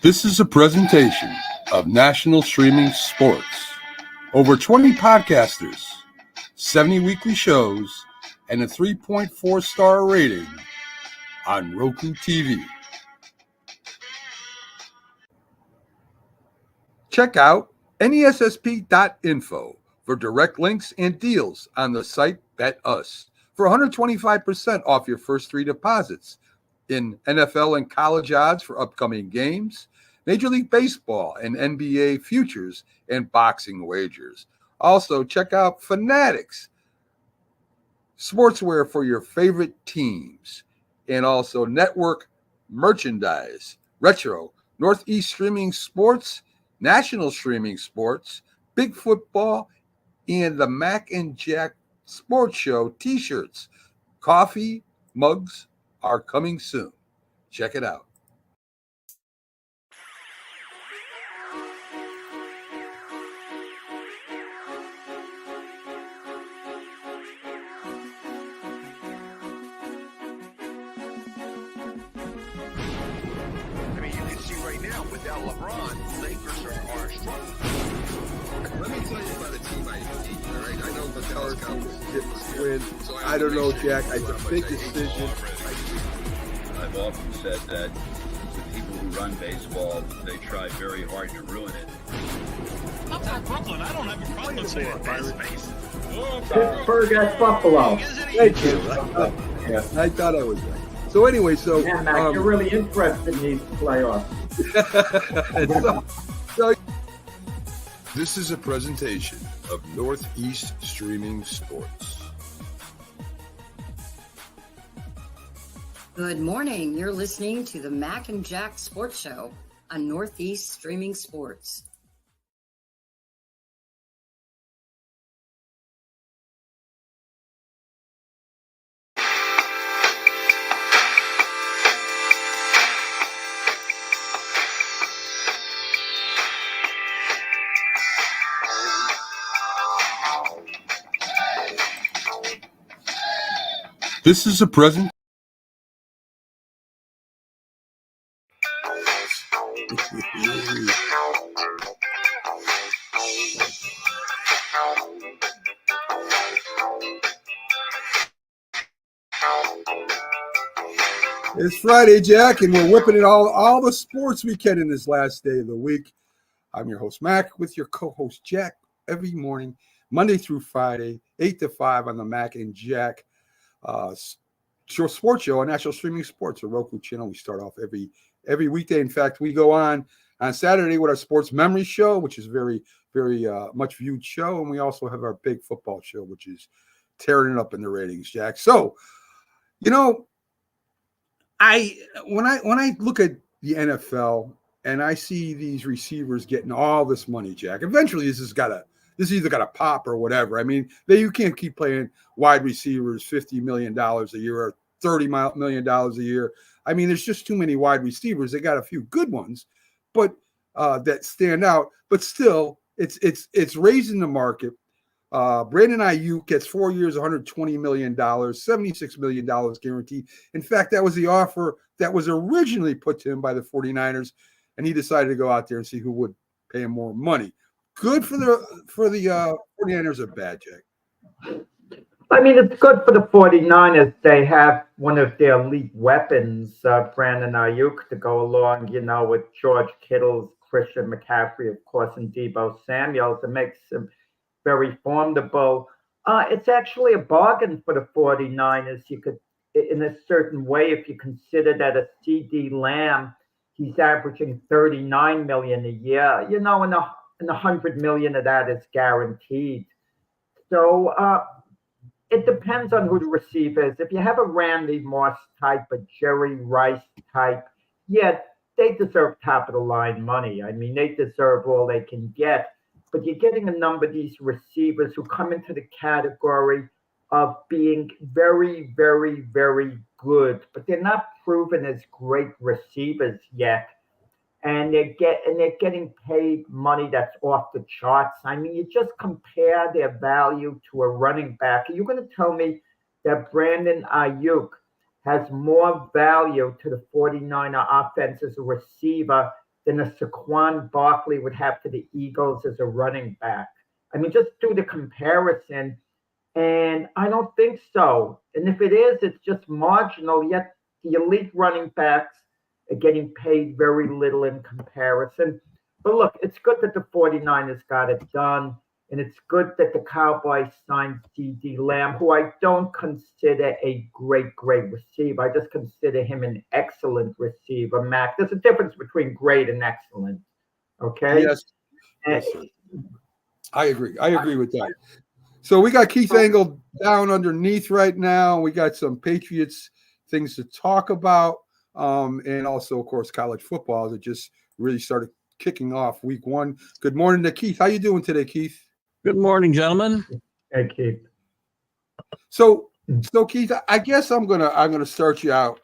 This is a presentation of National Streaming Sports. Over 20 podcasters, 70 weekly shows, and a 3.4-star rating on Roku TV. Check out nessp.info for direct links and deals on the site Bet Us for 125% off your first three deposits in NFL and college odds for upcoming games, Major League Baseball and NBA futures, and boxing wagers. Also, check out Fanatics, sportswear for your favorite teams, and also network merchandise, retro, Northeast Streaming Sports, National Streaming Sports, Big Football, and the Mac and Jack Sports Show t-shirts. Coffee mugs are coming soon. Check it out. Without LeBron, Lakers are struggling. Let me tell you about a team I hate, all right? I know the Dallas Cowboys Win. I don't know, Jack. It's a big decision. I've often said that the people who run baseball, they try very hard to ruin it. I'm from Brooklyn. I don't have a problem saying space. Pittsburgh at Buffalo. Thank you. I thought I was right. So anyway, Yeah, Mac, you're really interested in these playoffs. This is a presentation of Northeast Streaming Sports. Good morning. You're listening to the Mac and Jack Sports Show on Northeast Streaming Sports. This is a present. It's Friday, Jack, and we're whipping it all the sports we can in this last day of the week. I'm your host, Mac, with your co-host, Jack, every morning, Monday through Friday, 8 to 5 on the Mac and Jack sports show on National Streaming Sports, a Roku channel. We start off every weekday. In fact, we go on Saturday with our Sports Memory Show, which is very, very much viewed show. And we also have our Big Football Show, which is tearing it up in the ratings, Jack. So, you know, when I look at the NFL and I see these receivers getting all this money, Jack, eventually this either got to pop or whatever. I mean, you can't keep playing wide receivers $50 million a year or $30 million a year. I mean, there's just too many wide receivers. They got a few good ones, but that stand out. But still, it's raising the market. Brandon Ayuk gets 4 years, $120 million, $76 million guaranteed. In fact, that was the offer that was originally put to him by the 49ers, and he decided to go out there and see who would pay him more money. Good for the 49ers or bad, Jack? I mean, it's good for the 49ers. They have one of their elite weapons, Brandon Ayuk, to go along, with George Kittle's, Christian McCaffrey, of course, and Deebo Samuels. It makes them very formidable. It's actually a bargain for the 49ers. You could, in a certain way, if you consider that a CD Lamb, he's averaging $39 million a year, and $100 million of that is guaranteed. So it depends on who the receiver is. If you have a Randy Moss type, a Jerry Rice type, yeah, they deserve top of the line money. I mean, they deserve all they can get. But you're getting a number of these receivers who come into the category of being very, very, very good, but they're not proven as great receivers yet. And they're getting paid money that's off the charts. I mean, you just compare their value to a running back. Are you going to tell me that Brandon Ayuk has more value to the 49er offense as a receiver than a Saquon Barkley would have to the Eagles as a running back. I mean, just do the comparison, and I don't think so. And if it is, it's just marginal, yet the elite running backs are getting paid very little in comparison. But look, it's good that the 49ers got it done. And it's good that the Cowboys signed CeeDee Lamb, who I don't consider a great receiver. I just consider him an excellent receiver, Mac. There's a difference between great and excellent. Okay? Yes. Yes, sir. I agree with that. So we got Keith Engel down underneath right now. We got some Patriots things to talk about. And also, of course, college football that just really started kicking off week 1. Good morning to Keith. How you doing today, Keith? Good morning, gentlemen. Hey, Keith. So Keith, I guess I'm gonna start you out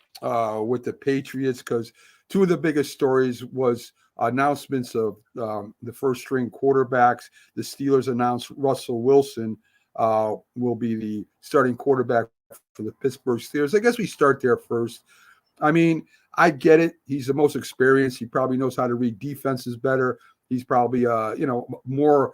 with the Patriots, because 2 of the biggest stories was announcements of the first string quarterbacks. The Steelers announced Russell Wilson will be the starting quarterback for the Pittsburgh Steelers. I guess we start there first. I mean, I get it. He's the most experienced. He probably knows how to read defenses better. He's probably, more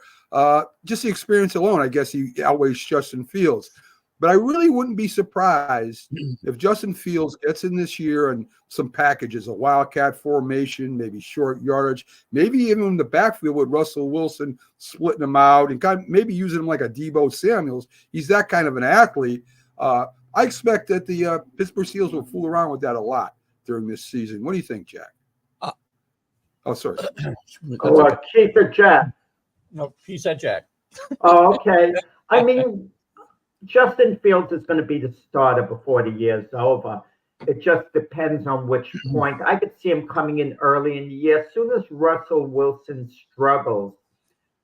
just the experience alone. I guess he outweighs Justin Fields. But I really wouldn't be surprised if Justin Fields gets in this year and some packages, a wildcat formation, maybe short yardage, maybe even in the backfield with Russell Wilson splitting them out and maybe using him like a Deebo Samuels. He's that kind of an athlete. I expect that the Pittsburgh Steelers will fool around with that a lot during this season. What do you think, Jack? Sorry. Keith or Jack? No, he said Jack. Oh, okay. I mean, Justin Fields is going to be the starter before the year's over. It just depends on which point. I could see him coming in early in the year. As soon as Russell Wilson struggles,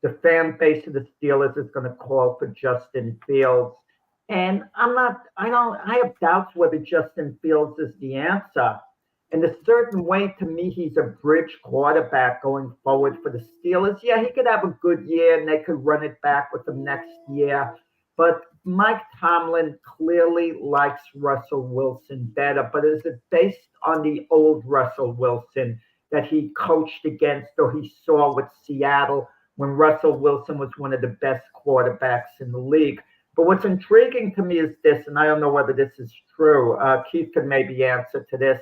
the fan base of the Steelers is going to call for Justin Fields. And I have doubts whether Justin Fields is the answer. In a certain way, to me, he's a bridge quarterback going forward for the Steelers. Yeah, he could have a good year and they could run it back with him next year. But Mike Tomlin clearly likes Russell Wilson better. But is it based on the old Russell Wilson that he coached against or he saw with Seattle when Russell Wilson was one of the best quarterbacks in the league? But what's intriguing to me is this, and I don't know whether this is true. Keith can maybe answer to this.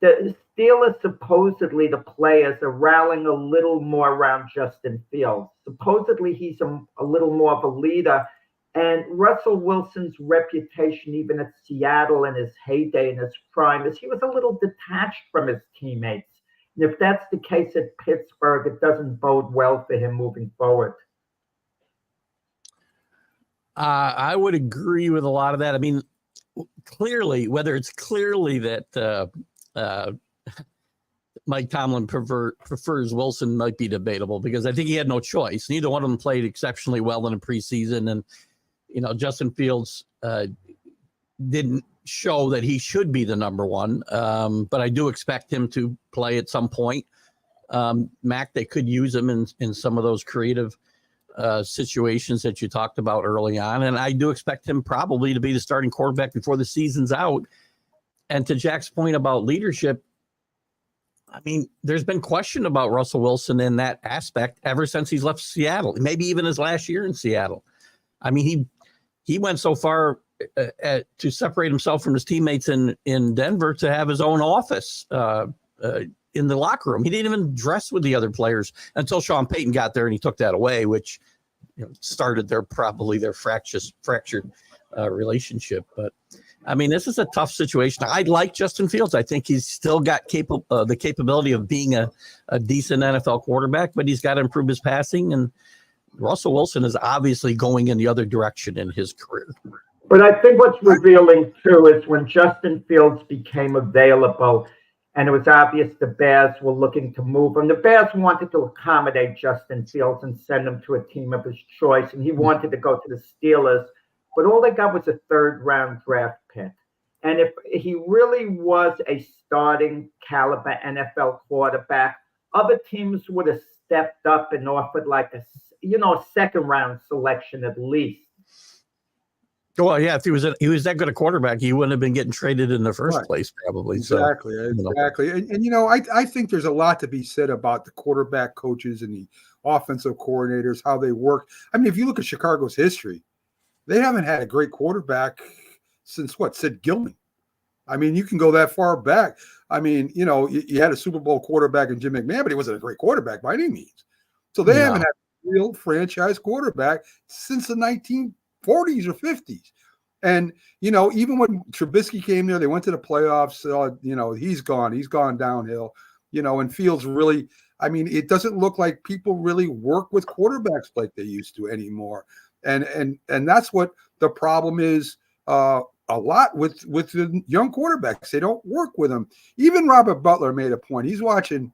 The Steelers, supposedly the players are rallying a little more around Justin Fields. Supposedly he's a little more of a leader. And Russell Wilson's reputation, even at Seattle in his heyday, in his prime, is he was a little detached from his teammates. And if that's the case at Pittsburgh, it doesn't bode well for him moving forward. I would agree with a lot of that. I mean, clearly, whether it's clearly that Mike Tomlin prefers Wilson might be debatable, because I think he had no choice. Neither one of them played exceptionally well in the preseason. And, Justin Fields didn't show that he should be the number one. But I do expect him to play at some point. Mac, they could use him in some of those creative situations that you talked about early on. And I do expect him probably to be the starting quarterback before the season's out. And to Jack's point about leadership, I mean, there's been question about Russell Wilson in that aspect ever since he's left Seattle, maybe even his last year in Seattle. I mean, he went so far to separate himself from his teammates in Denver to have his own office in the locker room. He didn't even dress with the other players until Sean Payton got there and he took that away, which started their fractured relationship. But I mean, this is a tough situation. I like Justin Fields. I think he's still got the capability of being a decent NFL quarterback, but he's got to improve his passing. And Russell Wilson is obviously going in the other direction in his career. But I think what's revealing, too, is when Justin Fields became available and it was obvious the Bears were looking to move him, the Bears wanted to accommodate Justin Fields and send him to a team of his choice, and he wanted to go to the Steelers. But all they got was a third-round draft pick. And if he really was a starting caliber NFL quarterback, other teams would have stepped up and offered like a second-round selection at least. Well, yeah, if he was that good a quarterback, he wouldn't have been getting traded in the first Right. place, probably. Exactly, So, you know. exactly. And you know, I think there's a lot to be said about the quarterback coaches and the offensive coordinators, how they work. I mean, if you look at Chicago's history, they haven't had a great quarterback since what, Sid Gilman. I mean, you can go that far back. I mean, you know, you had a Super Bowl quarterback in Jim McMahon, but he wasn't a great quarterback by any means. So they haven't had a real franchise quarterback since the 1940s or 50s. And, you know, even when Trubisky came there, they went to the playoffs. You know, he's gone downhill, you know, and Fields really, I mean, it doesn't look like people really work with quarterbacks like they used to anymore. And that's what the problem is a lot with the young quarterbacks. They don't work with them. Even Robert Butler made a point. He's watching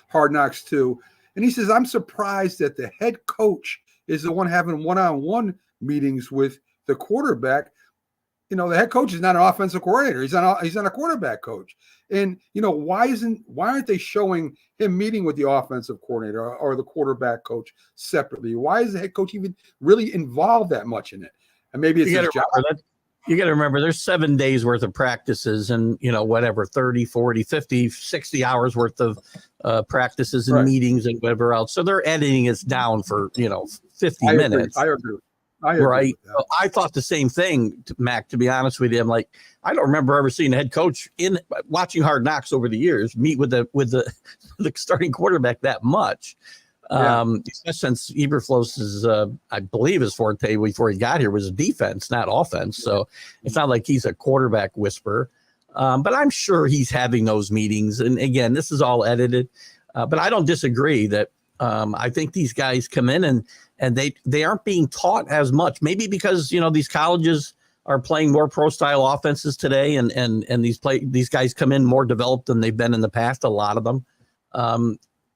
Hard Knocks too. And he says, I'm surprised that the head coach is the one having one-on-one meetings with the quarterback. You know, the head coach is not an offensive coordinator. He's not a quarterback coach. And, you know, why aren't they showing him meeting with the offensive coordinator or the quarterback coach separately? Why is the head coach even really involved that much in it? And maybe it's his job. You got to remember there's 7 days worth of practices and, you know, whatever, 30, 40, 50, 60 hours worth of practices and meetings and whatever else. So they're editing us down for, you know, 50 minutes. I agree. Right. So I thought the same thing, Mac, to be honest with you. I'm like, I don't remember ever seeing a head coach in watching Hard Knocks over the years meet with the starting quarterback that much. Since Eberflus's, I believe his forte before he got here was defense, not offense. So it's not like he's a quarterback whisperer. But I'm sure he's having those meetings. And again, this is all edited. But I don't disagree that I think these guys come in and they aren't being taught as much, maybe because, you know, these colleges are playing more pro style offenses today. And these guys come in more developed than they've been in the past, a lot of them.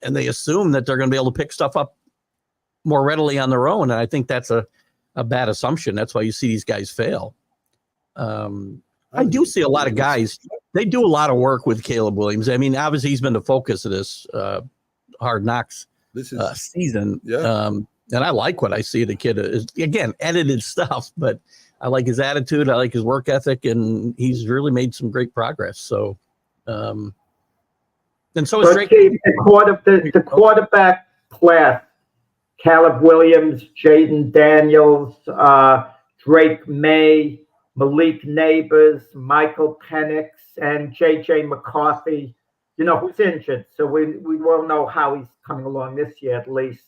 And they assume that they're going to be able to pick stuff up more readily on their own. And I think that's a bad assumption. That's why you see these guys fail. I do see a lot of guys. They do a lot of work with Caleb Williams. I mean, obviously he's been the focus of this Hard Knocks season. And I like what I see. The kid is, again, edited stuff, but I like his attitude. I like his work ethic, and he's really made some great progress. So, and so is Drake. The quarterback class, Caleb Williams, Jaden Daniels, Drake May, Malik Neighbors, Michael Penix, and J.J. McCarthy, you know, who's injured. So we won't know how he's coming along this year at least.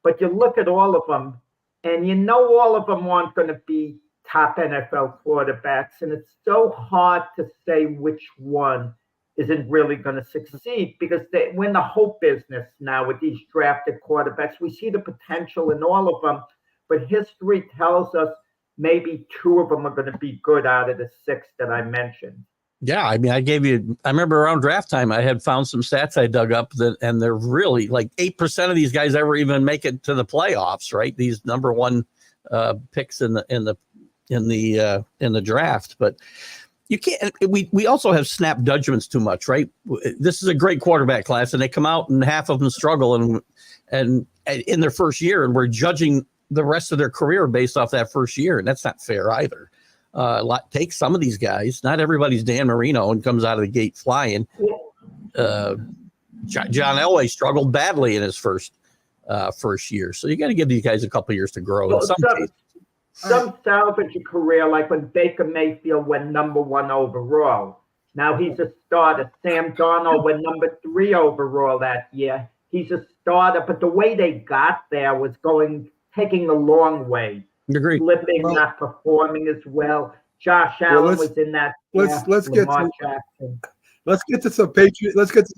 But you look at all of them, and you know all of them aren't going to be top NFL quarterbacks. And it's so hard to say which one isn't really going to succeed because we're in the hope business now with these drafted quarterbacks. We see the potential in all of them, but history tells us maybe 2 of them are going to be good out of the 6 that I mentioned. Yeah, I mean, I remember around draft time, I had found some stats I dug up and they're really like 8% of these guys ever even make it to the playoffs, right? These number 1 picks in the draft, but you can't. We also have snap judgments too much, right? This is a great quarterback class, and they come out and half of them struggle and in their first year, and we're judging the rest of their career based off that first year, and that's not fair either. Take some of these guys. Not everybody's Dan Marino and comes out of the gate flying. John Elway struggled badly in his first year, so you got to give these guys a couple of years to grow. Well, some salvage a career, like when Baker Mayfield went number 1 overall. Now he's a starter. Sam Darnold went number 3 overall that year. He's a starter, but the way they got there was taking the long way. Agreed. Slipping, not performing as well. Josh Allen was in that. Let's get to some Patriot. Let's get to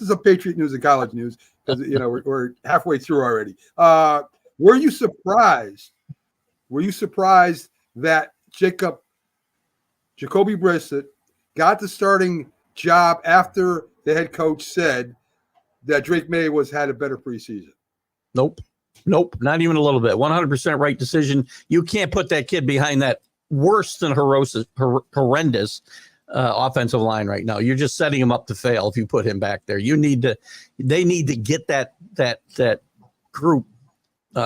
some Patriot news and college news because you know we're halfway through already. Were you surprised that Jacoby Brissett got the starting job after the head coach said that Drake May had a better preseason? Nope, not even a little bit. 100% right decision. You can't put that kid behind that worse than horrendous offensive line right now. You're just setting him up to fail if you put him back there. They need to get that group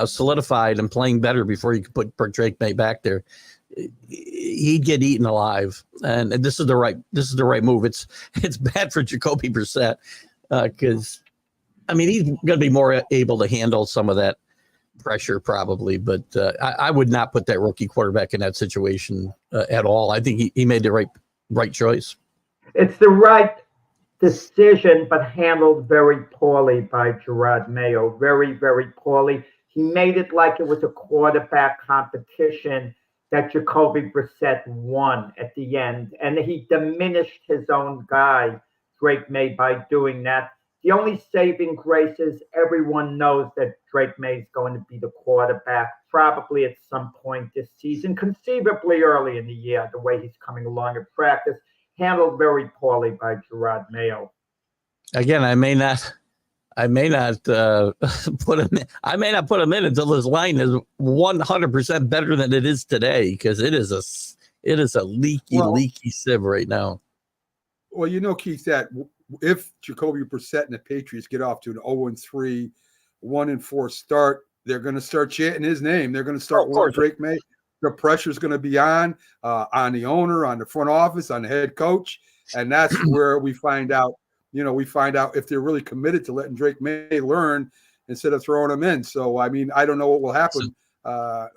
solidified and playing better before you could put Drake May back there, he'd get eaten alive. And this is the right move. It's bad for Jacoby Brissett because he's going to be more able to handle some of that pressure probably, but I would not put that rookie quarterback in that situation at all. I think he made the right choice. It's the right decision, but handled very poorly by Gerard Mayo. Very, very poorly. He made it like it was a quarterback competition that Jacoby Brissett won at the end, and he diminished his own guy, Drake May, by doing that. The only saving grace is everyone knows that Drake May is going to be the quarterback probably at some point this season, conceivably early in the year, the way he's coming along in practice, handled very poorly by Gerard Mayo. Again, I may not put him in. I may not put him in until his line is 100% better than it is today, because it is a leaky sieve right now. Well, Keith, that if Jacoby Brissett and the Patriots get off to an 0-3, 1-4 start, they're going to start chanting his name. They're going to start wanting Drake May. The pressure's going to be on the owner, on the front office, on the head coach, and that's where we find out. We find out if they're really committed to letting Drake May learn instead of throwing him in. So, I don't know what will happen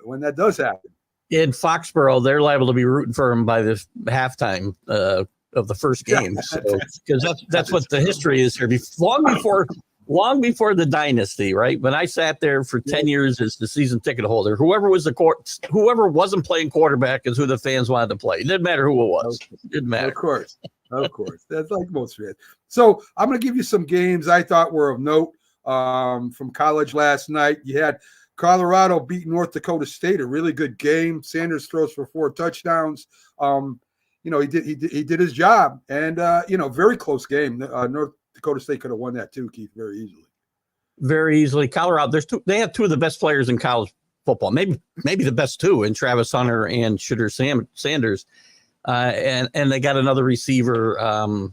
when that does happen. In Foxborough, they're liable to be rooting for him by the halftime of the first game, because that's what the history is here. Long before the dynasty, right? When I sat there for 10 years as the season ticket holder, whoever wasn't playing quarterback is who the fans wanted to play. It didn't matter who it was. It didn't matter. Of course. That's like most fans. So I'm going to give you some games I thought were of note from college last night. You had Colorado beat North Dakota State, a really good game. Sanders throws for 4 touchdowns. He did his job, and very close game. North Dakota State could have won that too, Keith, very easily. Very easily. Colorado, they have 2 of the best players in college football, maybe the best 2 in Travis Hunter and Shedeur Sanders, and they got another receiver.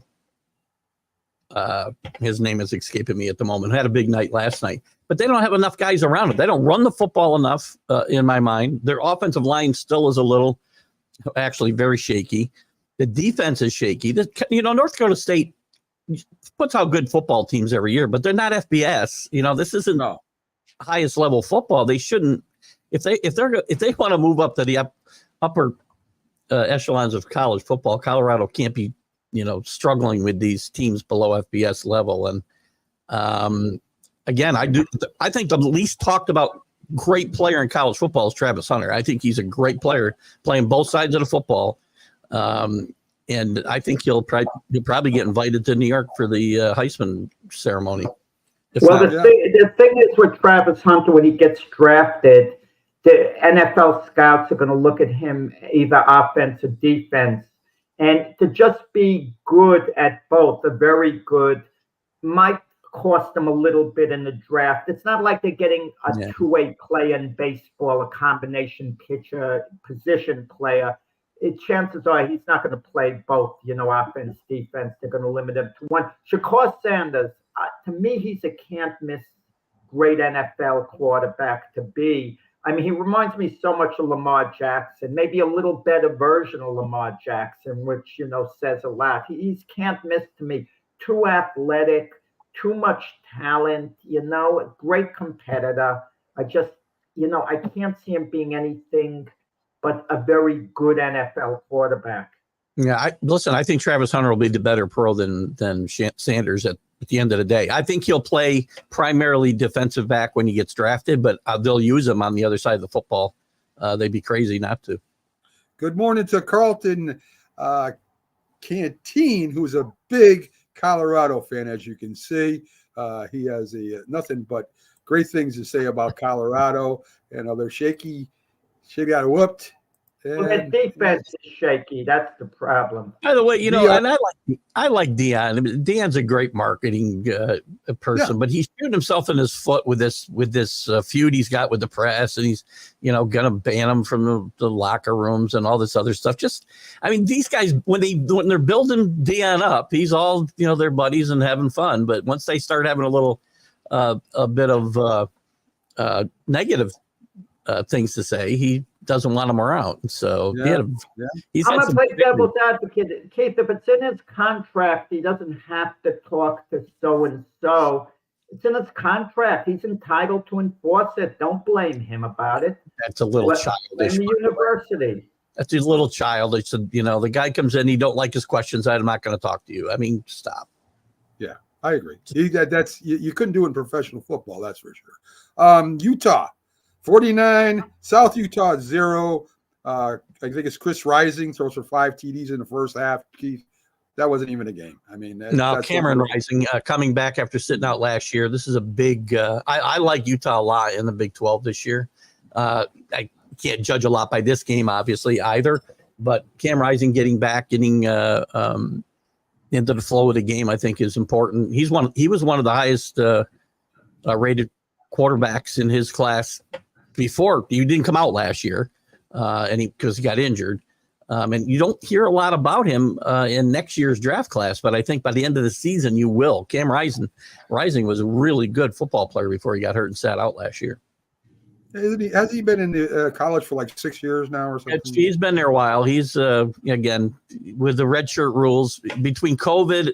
His name is escaping me at the moment. Had a big night last night, but they don't have enough guys around it. They don't run the football enough, in my mind. Their offensive line still is actually very shaky. The defense is shaky. North Dakota State puts out good football teams every year, but they're not FBS. This isn't highest level football. They shouldn't. If they want to move up to the upper echelons of college football, Colorado can't be struggling with these teams below FBS level. And again, I think the least talked about great player in college football is Travis Hunter. I think he's a great player playing both sides of the football. And I think he'll probably get invited to New York for the Heisman ceremony. The thing is with Travis Hunter, when he gets drafted, the NFL scouts are going to look at him either offense or defense. And to just be good at both, a very good, might cost them a little bit in the draft. It's not like they're getting a two-way player in baseball, a combination pitcher, position player. Chances are he's not going to play both, offense, defense. They're going to limit him to one. Shedeur Sanders, to me, he's a can't-miss great NFL quarterback to be. He reminds me so much of Lamar Jackson, maybe a little better version of Lamar Jackson, which, says a lot. He's can't miss to me. Too athletic, too much talent, great competitor. I just, I can't see him being anything but a very good NFL quarterback. Yeah, I think Travis Hunter will be the better pro than Sanders at the end of the day. I think he'll play primarily defensive back when he gets drafted, but they'll use him on the other side of the football. They'd be crazy not to. Good morning to Carlton Canteen, who's a big Colorado fan, as you can see. He has nothing but great things to say about Colorado. They're shaky. She got whooped. Well, the defense is shaky. That's the problem. By the way, and I like Deion. Deion's a great marketing person, but he's shooting himself in his foot with this feud he's got with the press, and he's gonna ban him from the locker rooms and all this other stuff. These guys when they're building Deion up, he's all their buddies and having fun. But once they start having a little a bit of negative things to say. He doesn't want him around. So Yeah. he's I'm had gonna some play big- devil's advocate. Keith, if it's in his contract, he doesn't have to talk to so and so. It's in his contract. He's entitled to enforce it. Don't blame him about it. That's a little Blame childish. the university. That's a little childish. The guy comes in, he don't like his questions. I'm not going to talk to you. I mean, stop. I agree. You couldn't do it in professional football, that's for sure. Utah, 49, South Utah 0. I think it's Chris Rising throws for 5 TDs in the first half. Keith, that wasn't even a game. I mean, that's Cameron something- Rising coming back after sitting out last year. This is a big. I like Utah a lot in the Big 12 this year. I can't judge a lot by this game, obviously, either. But Cam Rising getting back, getting into the flow of the game, I think is important. He was one of the highest rated quarterbacks in his class before. He didn't come out last year, because he got injured. And you don't hear a lot about him in next year's draft class, but I think by the end of the season you will. Cam Rising was a really good football player before he got hurt and sat out last year. Has he been in the college for like 6 years now or something? He's been there a while. He's again with the redshirt rules between COVID.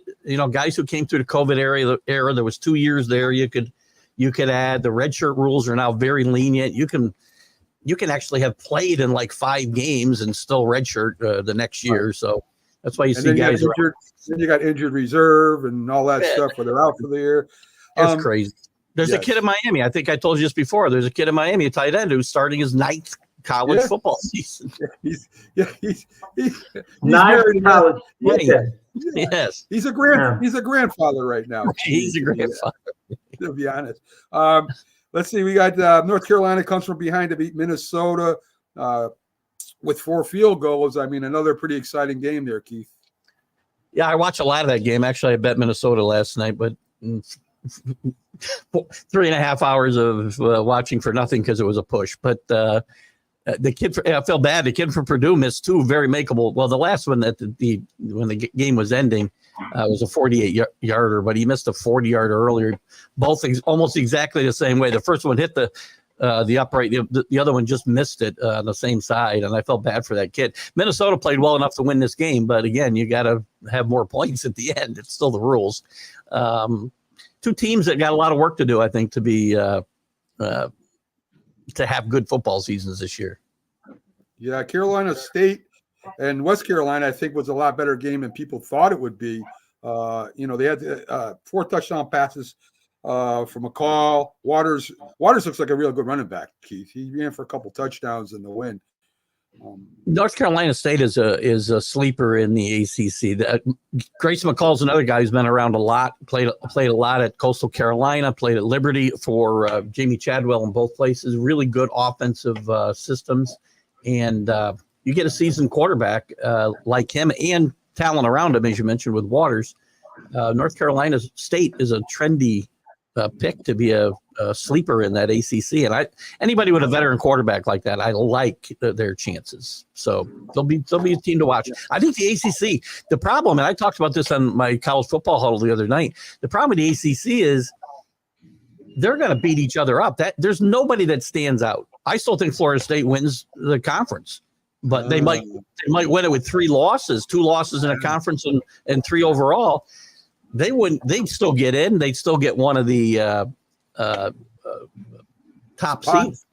Guys who came through the COVID era, there was 2 years there. You could add. The redshirt rules are now very lenient. You can actually have played in like 5 games and still redshirt the next year. So that's why you see guys. Then you got injured reserve and all that stuff where they're out for the year. It's crazy. There's a kid in Miami. I think I told you just before. There's a kid in Miami, a tight end, who's starting his 9th college football season. He's Nice married. college. Yes, He's a grandfather right now. he's a grandfather. To be honest. Let's see. We got North Carolina comes from behind to beat Minnesota with 4 field goals. I mean, another pretty exciting game there, Keith. Yeah, I watched a lot of that game. Actually, I bet Minnesota last night, but 3.5 hours of watching for nothing because it was a push. But the kid, I felt bad. The kid from Purdue missed 2 very makeable. Well, the last one when the game was ending was a 48-yarder, but he missed a 40-yarder earlier. Both things almost exactly the same way. The first one hit the upright. The other one just missed it on the same side, and I felt bad for that kid. Minnesota played well enough to win this game, but again, you got to have more points at the end. It's still the rules. 2 teams that got a lot of work to do, I think, to be to have good football seasons this year. Yeah, Carolina State and West Carolina, I think, was a lot better game than people thought it would be. They had 4 touchdown passes from McCall. Waters looks like a real good running back, Keith. He ran for a couple touchdowns in the win. North Carolina State is a sleeper in the ACC. Grayson McCall's another guy who's been around a lot. Played a lot at Coastal Carolina. Played at Liberty for Jamie Chadwell in both places. Really good offensive systems, and you get a seasoned quarterback like him and talent around him, as you mentioned with Waters. North Carolina State is a trendy pick to be a sleeper in that ACC, and anybody with a veteran quarterback like that, I like their chances. So they'll be a team to watch. I think the ACC, the problem, and I talked about this on my college football huddle the other night. The problem with the ACC is they're going to beat each other up. There's nobody that stands out. I still think Florida State wins the conference, but they might win it with 3 losses, 2 losses in a conference and 3 overall. They'd still get in. They'd still get one of the top seeds.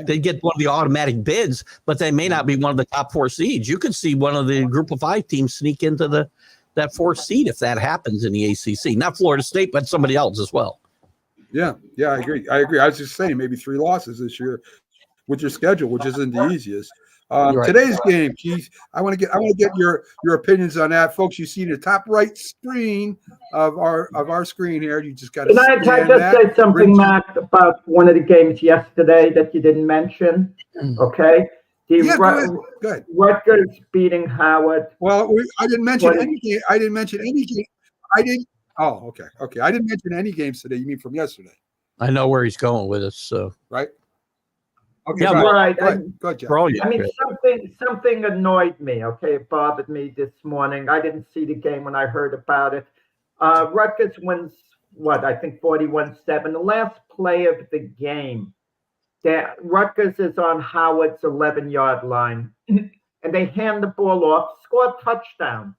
They get one of the automatic bids, but they may not be one of the top 4 seeds. You could see one of the group of 5 teams sneak into that 4th seed if that happens in the ACC. Not Florida State, but somebody else as well. Yeah, I agree. I was just saying maybe 3 losses this year with your schedule, which isn't the easiest. Right. Today's game, Keith. I want to get your opinions on that, folks. You see the top right screen of our screen here. You just got to. Can I just say something, Matt, about one of the games yesterday that you didn't mention? Okay. Go ahead. Rutgers beating Howard. Well, I didn't mention any game. I didn't mention any game. I didn't. Oh, okay. I didn't mention any games today. You mean from yesterday? I know where he's going with us. So right. Okay, yeah, right. Go ahead, Jeff. I mean, something annoyed me. Okay, it bothered me this morning. I didn't see the game when I heard about it. Rutgers wins I think 41-7. The last play of the game, Rutgers is on Howard's 11-yard line, and they hand the ball off, score a touchdown.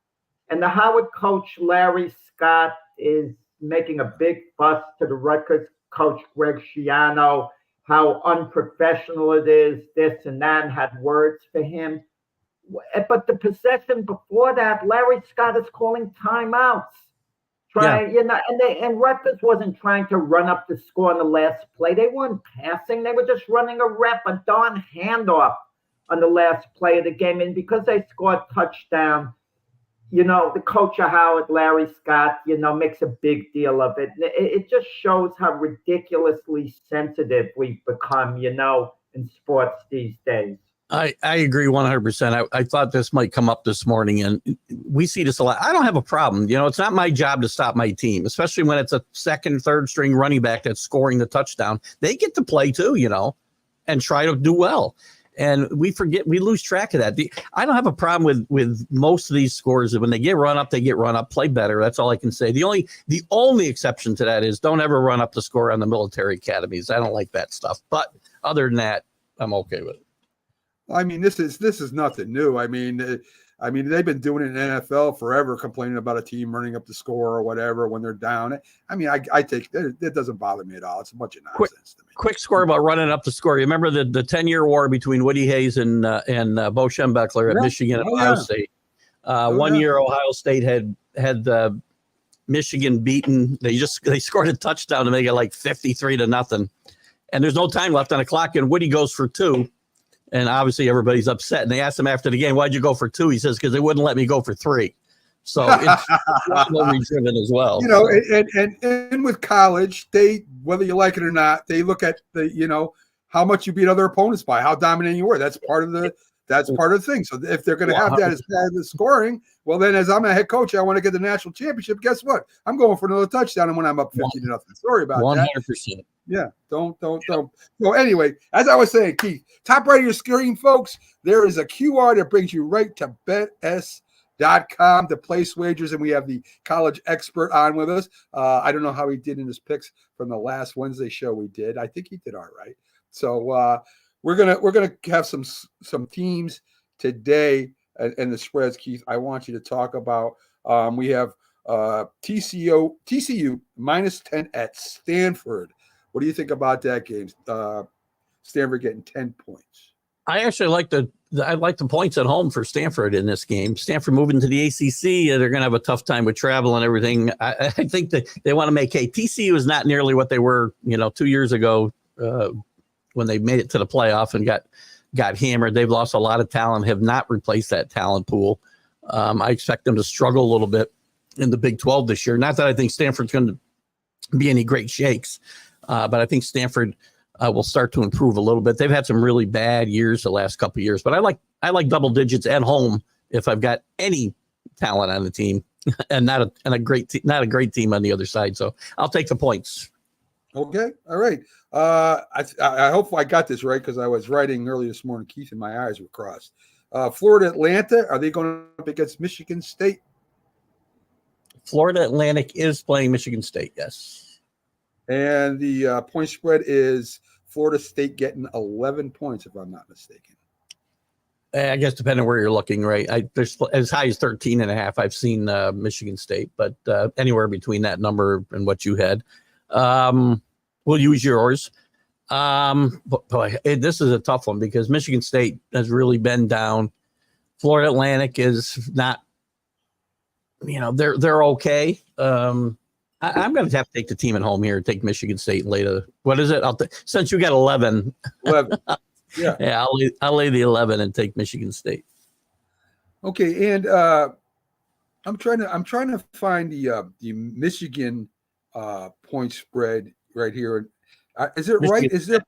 And the Howard coach, Larry Scott, is making a big fuss to the Rutgers coach, Greg Schiano, how unprofessional it is, this and that, and had words for him. But the possession before that, Larry Scott is calling timeouts. And Rutgers wasn't trying to run up the score on the last play. They weren't passing. They were just running a darn handoff on the last play of the game. And because they scored touchdown, the coach of Howard, Larry Scott, makes a big deal of it. It just shows how ridiculously sensitive we've become, in sports these days. I agree 100%. I thought this might come up this morning, and we see this a lot. I don't have a problem. It's not my job to stop my team, especially when it's a second, third string running back that's scoring the touchdown. They get to play too, and try to do well. And we lose track of that. I don't have a problem with most of these scores. When they get run up, play better. That's all I can say. The only exception to that is don't ever run up the score on the military academies. I don't like that stuff. But other than that, I'm okay with it. I mean, this is nothing new. I mean, they've been doing it in NFL forever, complaining about a team running up the score or whatever when they're down. I mean, I take it doesn't bother me at all. It's a bunch of nonsense to me. Quick score about running up the score. You remember the 10-year war between Woody Hayes and Bo Schembechler at Michigan and Ohio State. 1 year Ohio State had Michigan beaten. They scored a touchdown to make it like 53-0, and there's no time left on the clock. And Woody goes for 2. And obviously everybody's upset. And they asked him after the game, why'd you go for 2? He says, because they wouldn't let me go for 3. So it's rivalry driven as well. And with college, whether you like it or not, they look at how much you beat other opponents by, how dominant you were. That's part of the thing. So if they're going to have that as part of the scoring, well, then as I'm a head coach, I want to get the national championship. Guess what? I'm going for another touchdown. And when I'm up 50-0, sorry about 100%. That. 100%. Yeah, don't. So anyway, as I was saying, Keith, top right of your screen, folks, there is a QR that brings you right to BetS.com to place wagers, and we have the college expert on with us. I don't know how he did in his picks from the last Wednesday show we did. I think he did all right. So we're gonna have some teams today and the spreads, Keith. I want you to talk about. We have TCU -10 at Stanford. What do you think about that game? Stanford getting 10 points. I actually like the points at home for Stanford in this game. Stanford moving to the ACC, they're going to have a tough time with travel and everything. I think that they want to make hay. TCU is not nearly what they were, 2 years ago when they made it to the playoff and got hammered. They've lost a lot of talent, have not replaced that talent pool. I expect them to struggle a little bit in the Big 12 this year. Not that I think Stanford's going to be any great shakes. But I think Stanford will start to improve a little bit. They've had some really bad years the last couple of years, but I like double digits at home if I've got any talent on the team and not a great team on the other side. So I'll take the points. Okay, all right. I hope I got this right because I was writing early this morning, Keith, and my eyes were crossed. Florida Atlanta, are they going up against Michigan State? Florida Atlantic is playing Michigan State, yes. And the point spread is Florida State getting 11 points, if I'm not mistaken. I guess depending on where you're looking, right? There's as high as 13.5. I've seen Michigan State, but anywhere between that number and what you had. We'll use yours. But boy, this is a tough one because Michigan State has really been down. Florida Atlantic is not, they're okay. I'm going to have to take the team at home here, take Michigan State and lay what is it? Since you got 11. 11. Yeah. I'll lay the 11 and take Michigan State. Okay. And I'm trying to find the Michigan point spread right here. Is it Michigan right? Is there?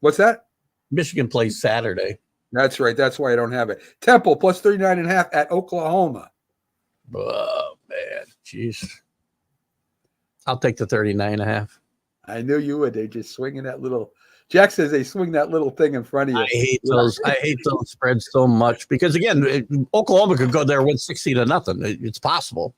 What's that? Michigan plays Saturday. That's right. That's why I don't have it. Temple plus 39.5 at Oklahoma. Oh man. Jeez. I'll take the 39.5. I knew you would. They just swinging that little Jack says they swing that little thing in front of you. I hate those. I hate those spreads so much because again, Oklahoma could go there and win 60-0. It's possible.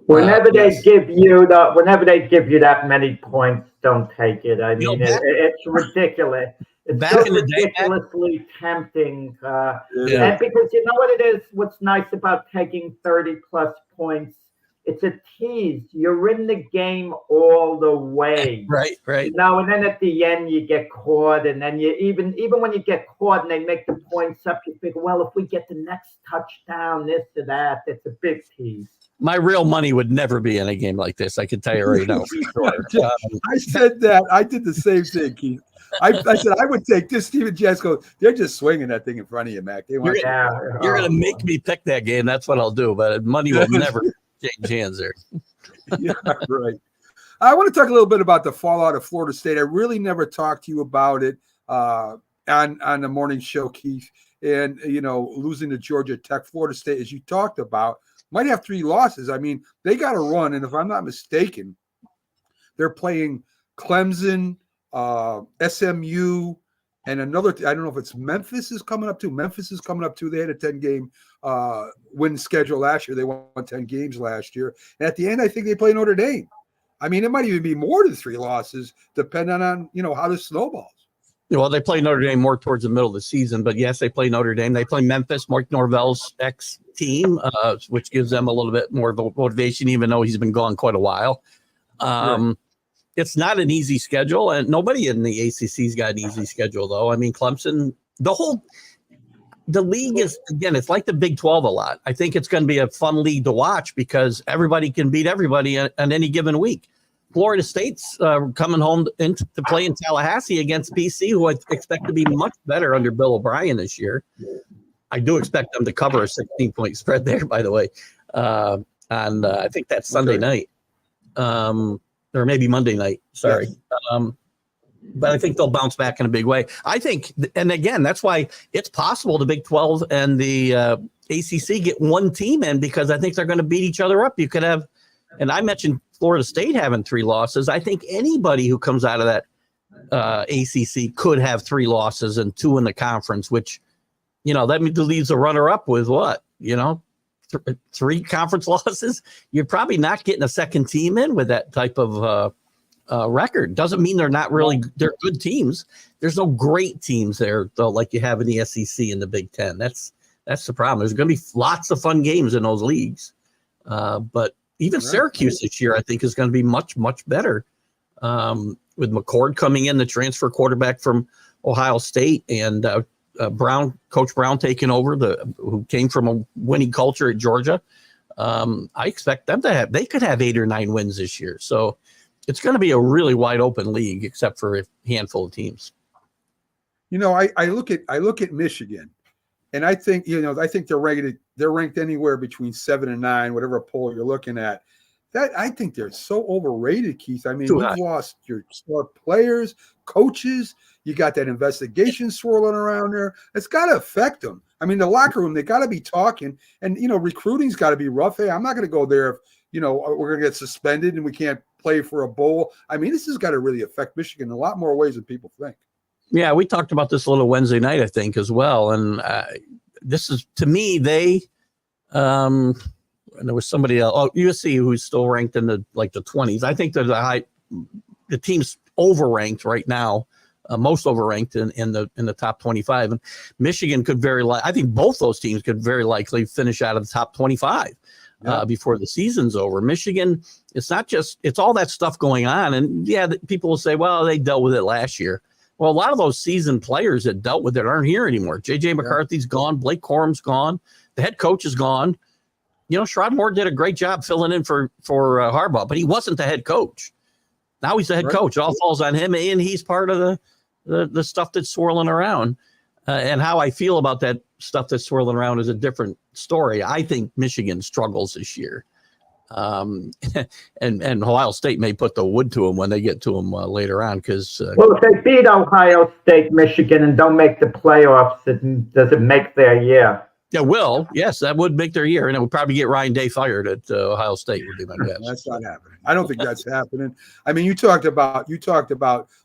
Whenever they yes. give you that many points, don't take it. I mean, it's ridiculous. It's Back so in the day, ridiculously tempting. Yeah. And because you know what it is, what's nice about taking 30-plus points, it's a tease. You're in the game all the way. Right. You know, and then at the end you get caught, and then you even when you get caught and they make the points up, you think, well, if we get the next touchdown, this or that, it's a big tease. My real money would never be in a game like this. I can tell you right now. For sure. I said that. I did the same thing, Keith. I said I would take this. Steven Jess goes, they're just swinging that thing in front of you, Mac. They want You're going to make me pick that game. That's what I'll do. But money will never change hands there. Yeah, right. I want to talk a little bit about the fallout of Florida State. I really never talked to you about it on the morning show, Keith. And, you know, losing to Georgia Tech, Florida State, as you talked about, might have 3 losses. I mean, they got to run. And if I'm not mistaken, they're playing Clemson, SMU, and another. I don't know if it's Memphis is coming up too. Memphis is coming up too. They had a 10-game win schedule last year. They won 10 games last year. And at the end, I think they play Notre Dame. I mean, it might even be more than 3 losses, depending on, you know, how this snowballs. Well, they play Notre Dame more towards the middle of the season, but yes, they play Notre Dame. They play Memphis, Mark Norvell's ex-team, which gives them a little bit more motivation, even though he's been gone quite a while. Right. It's not an easy schedule, and nobody in the ACC's got an easy schedule, though. I mean, Clemson, the league is, again, it's like the Big 12 a lot. I think it's going to be a fun league to watch because everybody can beat everybody on any given week. Florida State's coming home to play in Tallahassee against BC, who I expect to be much better under Bill O'Brien this year. I do expect them to cover a 16-point spread there, by the way. And I think that's Sunday night. Or maybe Monday night. Sorry. Yes. But I think they'll bounce back in a big way. I think, and again, that's why it's possible the Big 12 and the ACC get one team in because I think they're going to beat each other up. You could have, and I mentioned Florida State having 3 losses. I think anybody who comes out of that ACC could have 3 losses and 2 in the conference, which, you know, that leaves a runner-up with what, you know, 3 conference losses. You're probably not getting a second team in with that type of record. Doesn't mean they're not really, they're good teams. There's no great teams there, though, like you have in the SEC and the Big Ten. That's the problem. There's going to be lots of fun games in those leagues. But even Syracuse this year, I think, is going to be much, much better. With McCord coming in, the transfer quarterback from Ohio State, and Coach Brown taking over, who came from a winning culture at Georgia. I expect them to they could have 8 or 9 wins this year. So it's going to be a really wide open league, except for a handful of teams. You know, I look at Michigan, and I think, you know, I think they're ranked anywhere between 7 and 9, whatever poll you're looking at. That I think they're so overrated, Keith. I mean, you've lost your star players, coaches. You got that investigation swirling around there. It's got to affect them. I mean, the locker room, they got to be talking, and, you know, recruiting's got to be rough. Hey, I'm not going to go there if, you know, we're going to get suspended and we can't play for a bowl. I mean, this has got to really affect Michigan in a lot more ways than people think. Yeah, we talked about this a little Wednesday night, I think, as well. And this is, to me, and there was somebody else, USC, who's still ranked in the 20s. I think they're the team's overranked right now, most overranked in the top 25. And Michigan could I think both those teams could very likely finish out of the top 25 before the season's over. Michigan, it's all that stuff going on. And yeah, people will say, well, they dealt with it last year. Well, a lot of those seasoned players that dealt with it aren't here anymore. J.J. McCarthy's gone. Blake Corum's gone. The head coach is gone. You know, Sherrod Moore did a great job filling in for Harbaugh, but he wasn't the head coach. Now he's the head coach. It all falls on him, and he's part of the stuff that's swirling around. And how I feel about that stuff that's swirling around is a different story. I think Michigan struggles this year. And Ohio State may put the wood to them when they get to them later on. Because well, if they beat Ohio State, Michigan, and don't make the playoffs, does it make their year? Yeah, will. Yes, that would make their year, and it would probably get Ryan Day fired at Ohio State. Would be my guess. That's not happening. I don't think that's happening. I mean, you talked about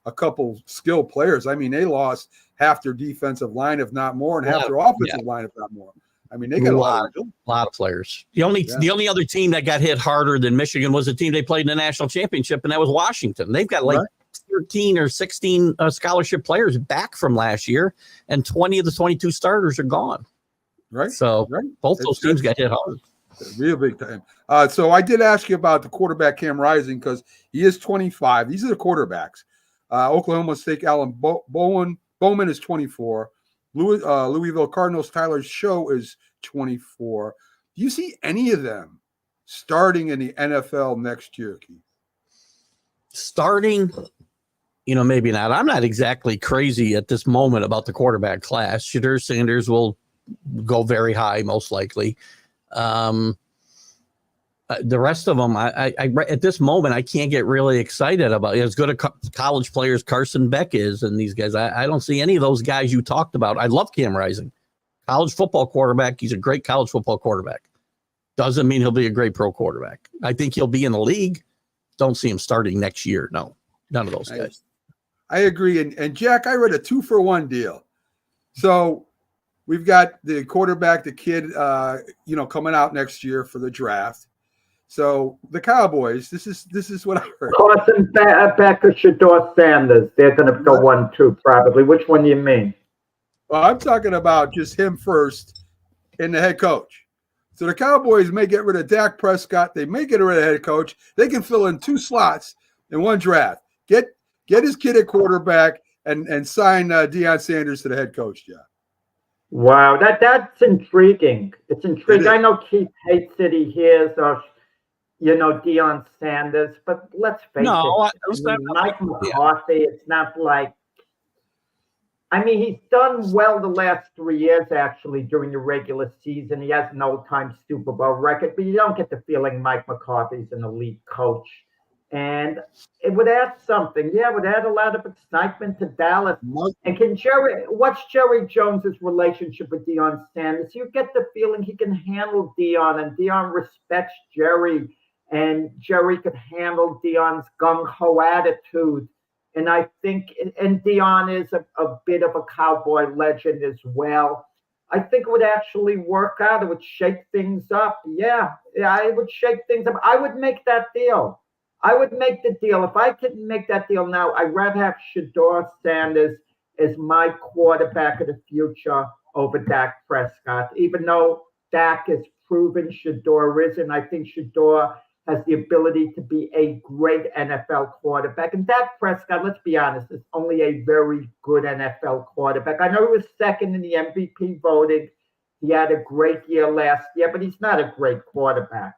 a couple skilled players. I mean, they lost half their defensive line, if not more, and half their offensive line, if not more. I mean, they got a lot of players. The only other team that got hit harder than Michigan was the team they played in the national championship, and that was Washington. They've got 13 or 16 scholarship players back from last year, and 20 of the 22 starters are gone. Right. So both those teams got hit hard. Real big time. So I did ask you about the quarterback Cam Rising because he is 25. These are the quarterbacks. Oklahoma State Allen Bowman is 24. Louisville Cardinals Tyler Show is 24. Do you see any of them starting in the NFL next year, Keith? Starting, maybe not. I'm not exactly crazy at this moment about the quarterback class. Shedeur Sanders will go very high, most likely. The rest of them, I at this moment, I can't get really excited about. As good a college players Carson Beck is, and these guys, I don't see any of those guys you talked about. I love Cam Rising, college football quarterback. He's a great college football quarterback. Doesn't mean he'll be a great pro quarterback. I think he'll be in the league. Don't see him starting next year. No, none of those guys. I agree. And Jack, I read a 2-for-1 deal. So we've got the quarterback, the kid, coming out next year for the draft. So the Cowboys, this is what I heard. Carson Beck or Shedeur Sanders. They're going to go 1-2 probably. Which one do you mean? Well, I'm talking about just him first and the head coach. So the Cowboys may get rid of Dak Prescott. They may get rid of the head coach. They can fill in 2 slots in one draft. Get his kid at quarterback and sign Deion Sanders to the head coach job. Wow, that's intriguing. It's intriguing. I know Keith hates it. He hears, Deion Sanders, but let's face it. Mike McCarthy, it's not like. I mean, he's done well the last 3 years, actually, during the regular season. He has an old-time Super Bowl record, but you don't get the feeling Mike McCarthy's an elite coach. And it would add something. Yeah, it would add a lot of excitement to Dallas. And what's Jerry Jones's relationship with Deion Sanders? You get the feeling he can handle Deion, and Deion respects Jerry, and Jerry could handle Deion's gung-ho attitude. And I think, and Deion is a bit of a Cowboy legend as well. I think it would actually work out. It would shake things up. Yeah, it would shake things up. I would make that deal. I would make the deal. If I couldn't make that deal now, I'd rather have Shedeur Sanders as my quarterback of the future over Dak Prescott. Even though Dak is proven, Shedeur isn't. I think Shedeur has the ability to be a great NFL quarterback. And Dak Prescott, let's be honest, is only a very good NFL quarterback. I know he was second in the MVP voting. He had a great year last year, but he's not a great quarterback.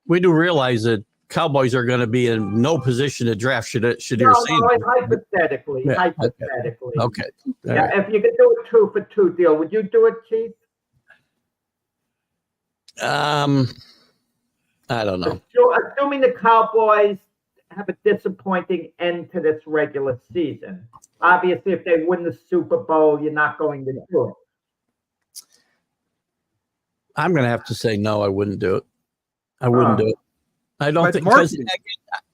We do realize that Cowboys are going to be in no position to draft Shedeur Sanders. No, hypothetically. Yeah. Hypothetically. Okay. Yeah, if you could do a 2-for-2 deal, would you do it, Keith? I don't know. Assuming the Cowboys have a disappointing end to this regular season. Obviously, if they win the Super Bowl, you're not going to do it. I'm going to have to say no. I wouldn't do it. I wouldn't do it. I don't think.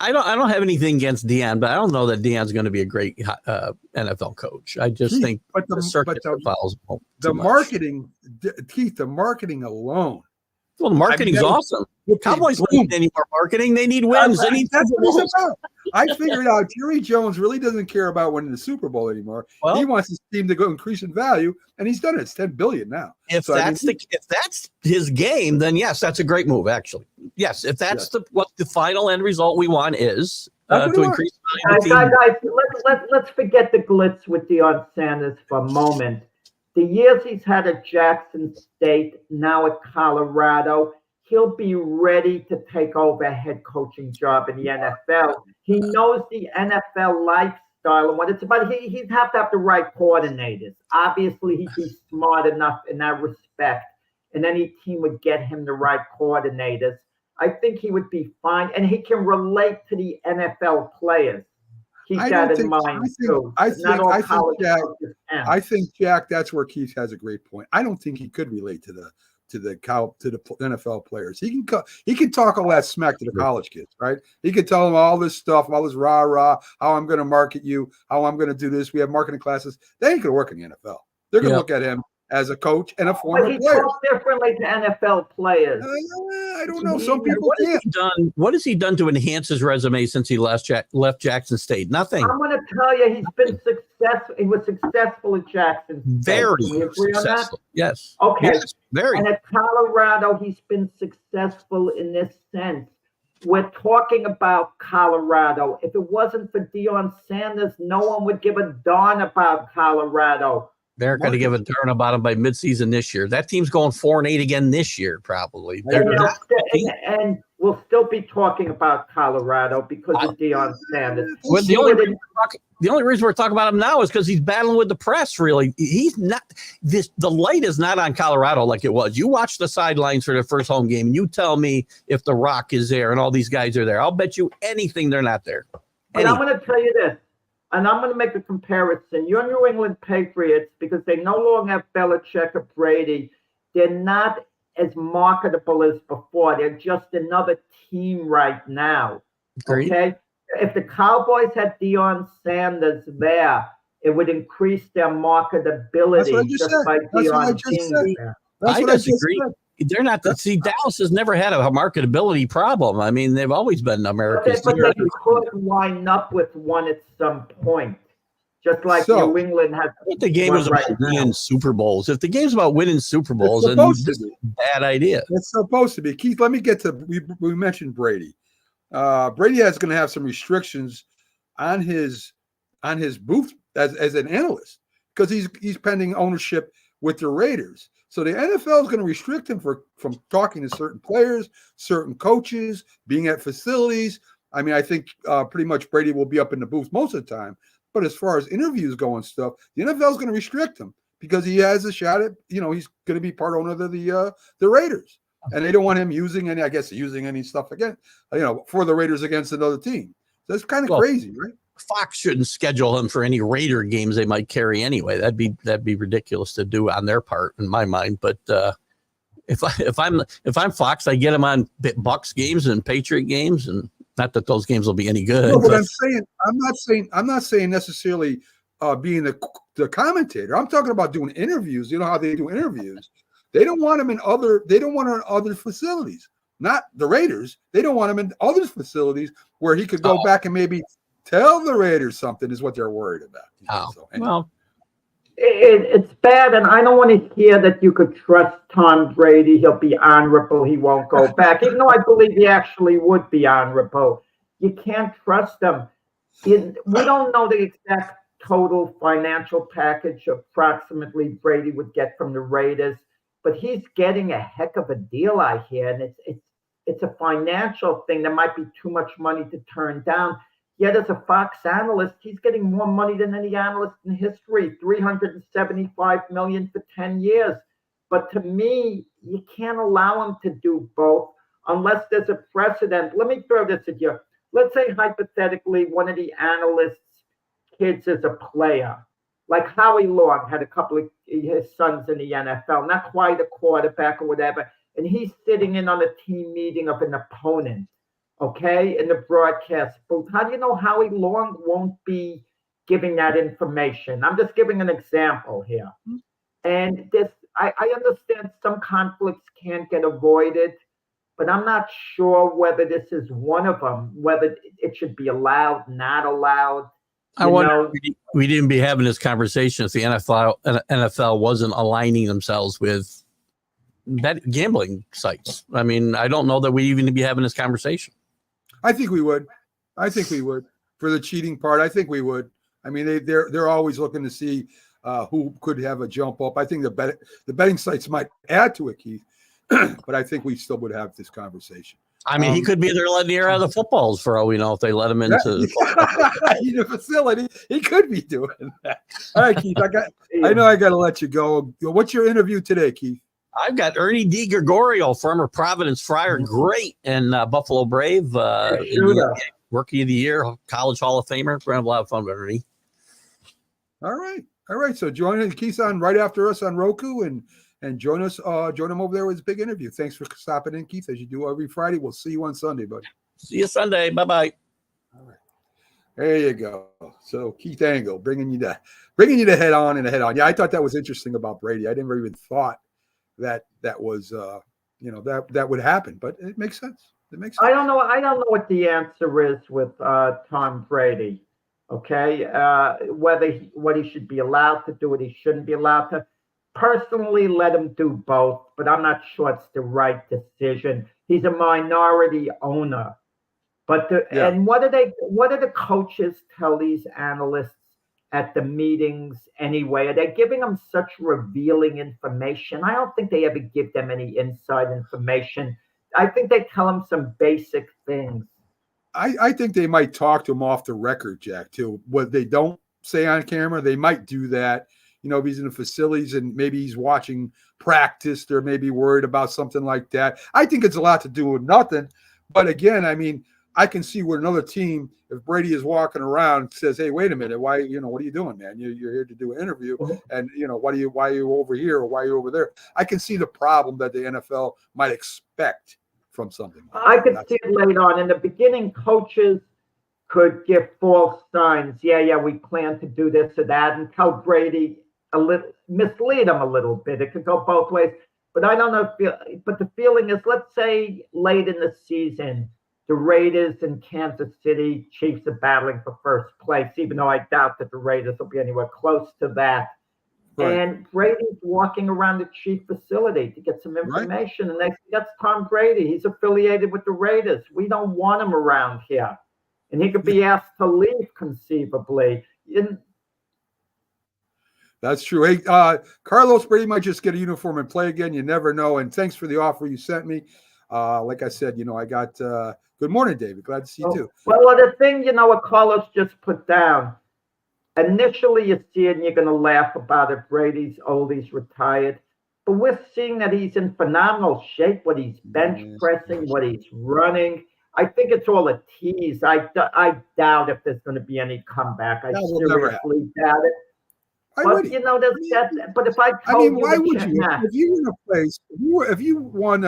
I don't have anything against Deion, but I don't know that Deion's going to be a great NFL coach. I just think the marketing, Keith, the marketing alone. Well, the marketing's awesome. Cowboys don't need any more marketing. They need wins. They need that's what it's about. I figured out Jerry Jones really doesn't care about winning the Super Bowl anymore. Well, he wants his team to go increase in value, and he's done it. It's $10 billion now. If that's his game, then yes, that's a great move. Actually, yes. If that's what the final end result we want is to increase value. Guys, let's forget the glitz with Deion Sanders for a moment. The years he's had at Jackson State, now at Colorado, he'll be ready to take over a head coaching job in the NFL. He knows the NFL lifestyle and what it's about. He'd have to have the right coordinators. Obviously, he'd be smart enough in that respect, and any team would get him the right coordinators. I think he would be fine, and he can relate to the NFL players. Keep I that don't in think- mind I think- too. I Not think- all I think college that- coaches can. I think, Jack, that's where Keith has a great point. I don't think he could relate to the NFL players. He can talk all that smack to the college kids, right? He can tell them all this stuff, all this rah rah, how I'm going to market you, how I'm going to do this. We have marketing classes. They ain't going to work in the NFL. They're going to look at him as a coach and a But former he player. talks differently to NFL players. I don't know. Some people What has can't. he done? What has he done to enhance his resume since he left Jackson State? Nothing. I'm going to tell you, he's been successful. He was successful at Jackson State. Very Can we agree on that? successful. Yes. Okay. Yes, very. And at Colorado, he's been successful in this sense. We're talking about Colorado. If it wasn't for Deion Sanders, no one would give a darn about Colorado. They're going to give a turn about him by midseason this year. That team's going 4-8 again this year, probably. They're And, not- and we'll still be talking about Colorado because of Deion Sanders. Well, the only reason we're talking about him now is because he's battling with the press. Really, he's not. The light is not on Colorado like it was. You watch the sidelines for the first home game, and you tell me if The Rock is there and all these guys are there. I'll bet you anything they're not there. And I'm going to tell you this, and I'm going to make a comparison. Your New England Patriots, because they no longer have Belichick or Brady, they're not as marketable as before. They're just another team right now. Agreed. Okay? If the Cowboys had Deion Sanders there, it would increase their marketability That's what I just said. by That's what I Deion just being said. there. That's I what I just disagree. said. They're not. See, Dallas has never had a marketability problem. I mean, they've always been America's But team. they could line up with one at some point, just like So- New England has. If the game was Right about now. winning Super Bowls, if the game's about winning Super Bowls, then supposed to this is be. a bad idea. It's supposed to be. Keith, let me get to we mentioned Brady. Brady is going to have some restrictions on his booth as an analyst because he's pending ownership with the Raiders. So the NFL is going to restrict him from talking to certain players, certain coaches, being at facilities. I mean, I think pretty much Brady will be up in the booth most of the time. But as far as interviews go and stuff, the NFL is going to restrict him because he has a shot at, he's going to be part owner of the Raiders. And they don't want him using any stuff again, for the Raiders against another team. So that's kind of crazy, right? Fox shouldn't schedule him for any Raider games they might carry anyway. That'd be ridiculous to do on their part, in my mind. But if I'm Fox, I get him on Bucks games and Patriot games, and not that those games will be any good. No, but but I'm not saying necessarily being the commentator. I'm talking about doing interviews. You know how they do interviews. They don't want him in other facilities. Not the Raiders. They don't want him in other facilities where he could go back and maybe tell the Raiders something is what they're worried about. So, anyway. Well, It's bad, and I don't want to hear that you could trust Tom Brady. He'll be honorable. He won't go back, even though I believe he actually would be honorable. You can't trust him. We don't know the exact total financial package approximately Brady would get from the Raiders, but he's getting a heck of a deal, I hear, and it's a financial thing. There might be too much money to turn down. Yet as a Fox analyst, he's getting more money than any analyst in history, $375 million for 10 years. But to me, you can't allow him to do both unless there's a precedent. Let me throw this at you. Let's say hypothetically one of the analysts' kids is a player, like Howie Long had a couple of his sons in the NFL, not quite a quarterback or whatever, and he's sitting in on a team meeting of an opponent. Okay, in the broadcast booth. How do you know Howie Long won't be giving that information? I'm just giving an example here. And I understand some conflicts can't get avoided, but I'm not sure whether this is one of them, whether it should be allowed, not allowed. I wonder if we didn't be having this conversation if the NFL wasn't aligning themselves with gambling sites. I mean, I don't know that we even be having this conversation. I think we would. For the cheating part, I think we would. I mean, they're always looking to see who could have a jump up. I think the betting sites might add to it, Keith, but I think we still would have this conversation. I mean, he could be there letting the air out of the footballs for all we know if they let him into the facility. He could be doing that. All right, Keith. I know I got to let you go. What's your interview today, Keith? I've got Ernie DiGregorio, former Providence Friar, great, and Buffalo Brave. Rookie of the Year, College Hall of Famer. We're going to have a lot of fun with Ernie. All right. So join Keith's on right after us on Roku and join us. Join him over there with his big interview. Thanks for stopping in, Keith, as you do every Friday. We'll see you on Sunday, buddy. See you Sunday. Bye-bye. All right. There you go. So Keith Angle bringing you the head on and the head on. Yeah, I thought that was interesting about Brady. I never even thought that was that would happen, but it makes sense. It makes sense. I don't know what the answer is with Tom Brady. Okay, what he should be allowed to do, what he shouldn't be allowed to. Personally, let him do both, but I'm not sure it's the right decision. He's a minority owner. But and what do the coaches tell these analysts at the meetings anyway? Are they giving them such revealing information? I don't think they ever give them any inside information. I think they tell them some basic things. I think they might talk to him off the record, Jack, too. What they don't say on camera, they might do that. If he's in the facilities and maybe he's watching practice, they're maybe worried about something like that. I think it's a lot to do with nothing. But again, I mean, I can see where another team, if Brady is walking around, says, "Hey, wait a minute, why? What are you doing, man? You're here to do an interview, and why are you over here or why are you over there?" I can see the problem that the NFL might expect from something. I could see it later on. In the beginning, coaches could give false signs. Yeah, we plan to do this or that, and tell Brady mislead him a little bit. It could go both ways. But I don't know. But the feeling is, let's say late in the season, the Raiders and Kansas City Chiefs are battling for first place, even though I doubt that the Raiders will be anywhere close to that. Right. And Brady's walking around the Chief facility to get some information. Right. And that's Tom Brady. He's affiliated with the Raiders. We don't want him around here. And he could be asked to leave conceivably. That's true. Hey, Carlos Brady might just get a uniform and play again. You never know. And thanks for the offer you sent me. Like I said, I got good morning, David. Glad to see you too. Well, the thing, what Carlos just put down, initially you see it and you're going to laugh about it. Brady's old, he's retired. But we're seeing that he's in phenomenal shape, what he's bench pressing, what he's running. I think it's all a tease. I doubt if there's going to be any comeback. I seriously doubt it. But but if I told why would you? If you were in a place, if you won